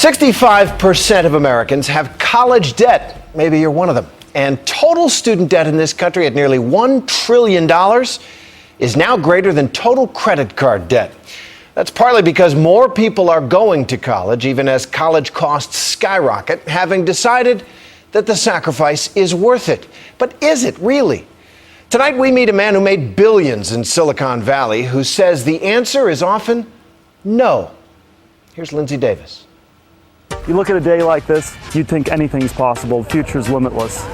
65% of Americans have college debt. Maybe you're one of them. And total student debt in this country at nearly $1 trillion is now greater than total credit card debt. That's partly because more people are going to college, even as college costs skyrocket, having decided that the sacrifice is worth it. But is it really? Tonight, we meet a man who made billions in Silicon Valley who says the answer is often no. Here's Lindsay Davis. You look at a day like this, you'd think anything's possible. The future's limitless.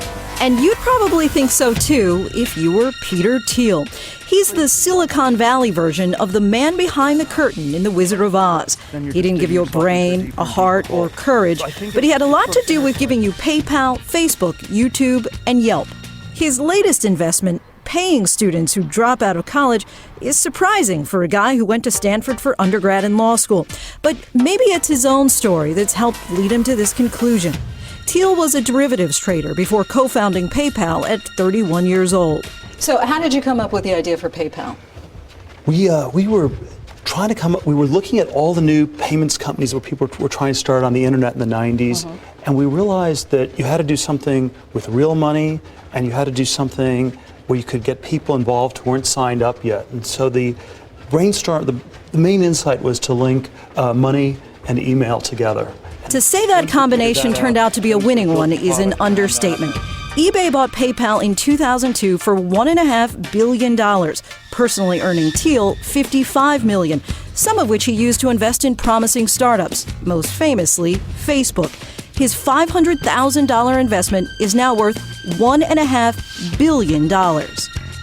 And you'd probably think so too if you were Peter Thiel. He's the Silicon Valley version of the man behind the curtain in The Wizard of Oz. He didn't give you a brain, a heart, or courage, but he had a lot to do with giving you PayPal, Facebook, YouTube, and Yelp. His latest investment, paying students who drop out of college, is surprising for a guy who went to Stanford for undergrad and law school. But maybe it's his own story that's helped lead him to this conclusion. Thiel was a derivatives trader before co-founding PayPal at 31 years old. So how did you come up with the idea for PayPal? We were trying to come up, we were looking at all the new payments companies where people were trying to start on the internet in the 90s, and we realized that you had to do something with real money, and you had to do something where you could get people involved who weren't signed up yet. And so the brainstorm, the main insight was to link money and email together. To say that combination turned out to be a winning one is an understatement. eBay bought PayPal in 2002 for $1.5 billion, personally earning Thiel $55 million, some of which he used to invest in promising startups, most famously Facebook. His $500,000 investment is now worth $1.5 billion.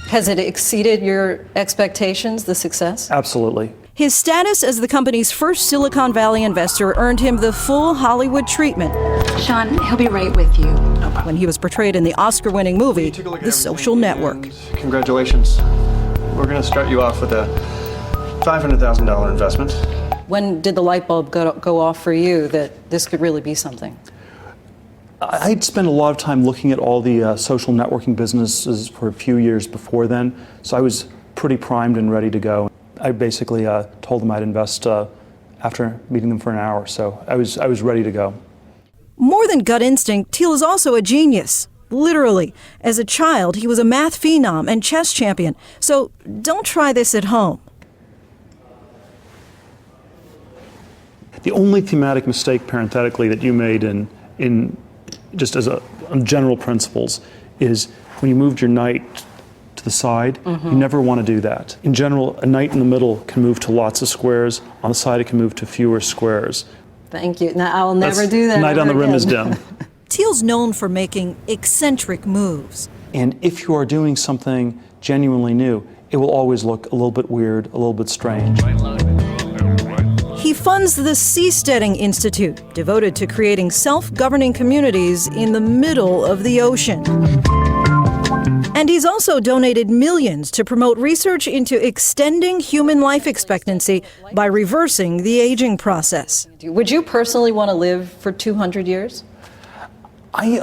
Has it exceeded your expectations, the success? Absolutely. His status as the company's first Silicon Valley investor earned him the full Hollywood treatment. Sean, he'll be right with you. When he was portrayed in the Oscar-winning movie, The Social Network. Congratulations. We're going to start you off with a $500,000 investment. When did the light bulb go off for you that this could really be something? I'd spent a lot of time looking at all the social networking businesses for a few years before then, so I was pretty primed and ready to go. I basically told them I'd invest after meeting them for an hour, so I was ready to go. More than gut instinct, Thiel is also a genius. Literally. As a child, he was a math phenom and chess champion. So don't try this at home. The only thematic mistake, parenthetically, that you made in just as on general principles is when you moved your knight to the side, you never want to do that. In general, a knight in the middle can move to lots of squares. On the side, it can move to fewer squares. Thank you. Now, I'll never do that. Knight on the rim is dim. Thiel's known for making eccentric moves. And if you are doing something genuinely new, it will always look a little bit weird, a little bit strange. He funds the Seasteading Institute, devoted to creating self-governing communities in the middle of the ocean. And he's also donated millions to promote research into extending human life expectancy by reversing the aging process. Would you personally want to live for 200 years? I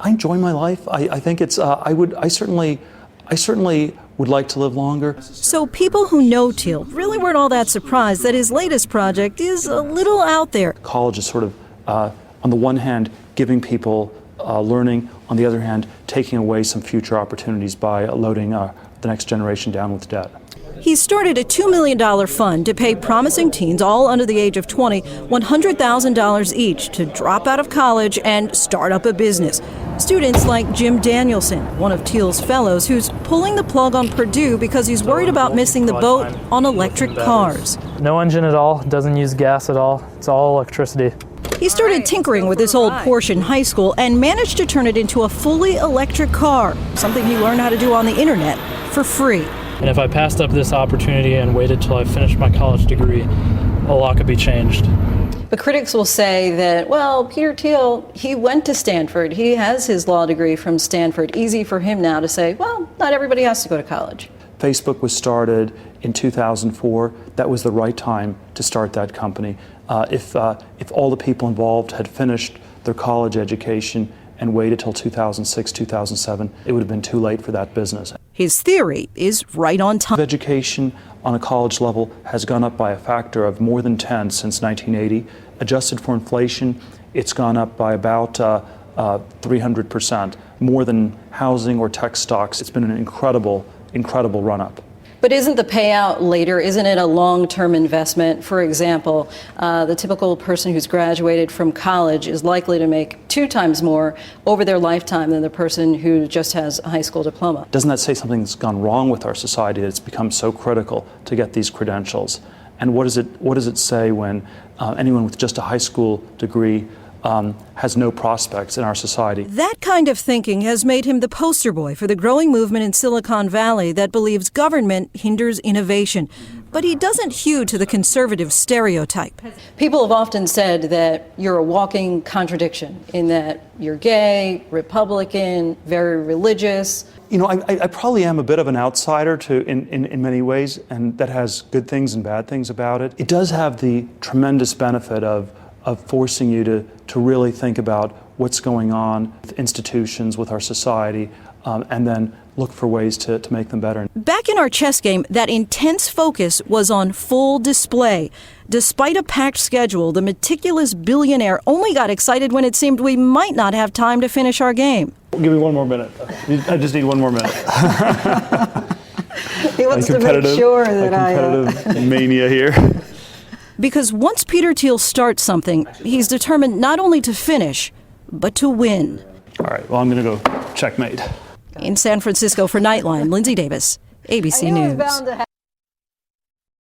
enjoy my life. I think it's. I certainly would like to live longer. So people who know Thiel really weren't all that surprised that his latest project is a little out there. College is sort of, on the one hand, giving people learning, on the other hand, taking away some future opportunities by loading the next generation down with debt. He started a $2 million fund to pay promising teens, all under the age of 20, $100,000 each to drop out of college and start up a business. Students like Jim Danielson, one of Thiel's fellows, who's pulling the plug on Purdue because he's worried about missing the boat on electric cars. No engine at all, doesn't use gas at all, it's all electricity. He started tinkering with this old Porsche in high school and managed to turn it into a fully electric car, something he learned how to do on the internet for free. And if I passed up this opportunity and waited till I finished my college degree, a lot could be changed. But critics will say that, well, Peter Thiel, he went to Stanford. He has his law degree from Stanford. Easy for him now to say, well, not everybody has to go to college. Facebook was started in 2004. That was the right time to start that company. If all the people involved had finished their college education and waited till 2006, 2007, it would have been too late for that business. His theory is right on time. Education on a college level has gone up by a factor of more than 10 since 1980. Adjusted for inflation, it's gone up by about 300%, more than housing or tech stocks. It's been an incredible run-up. But isn't the payout later, isn't it a long-term investment? For example, the typical person who's graduated from college is likely to make 2 times more over their lifetime than the person who just has a high school diploma. Doesn't that say something's gone wrong with our society that it's become so critical to get these credentials? And what does it say when anyone with just a high school degree has no prospects in our society? That kind of thinking has made him the poster boy for the growing movement in Silicon Valley that believes government hinders innovation. But he doesn't hew to the conservative stereotype. People have often said that you're a walking contradiction in that you're gay, Republican, very religious. You know, I probably am a bit of an outsider in many ways, and that has good things and bad things about it. It does have the tremendous benefit of forcing you to really think about what's going on with institutions, with our society, and then look for ways to make them better. Back in our chess game, that intense focus was on full display. Despite a packed schedule, the meticulous billionaire only got excited when it seemed we might not have time to finish our game. Give me 1 more minute. I just need 1 more minute. He wants to make sure that competitive mania here. Because once Peter Thiel starts something, he's determined not only to finish, but to win. All right, well, I'm going to go checkmate. In San Francisco for Nightline, Lindsay Davis, ABC News.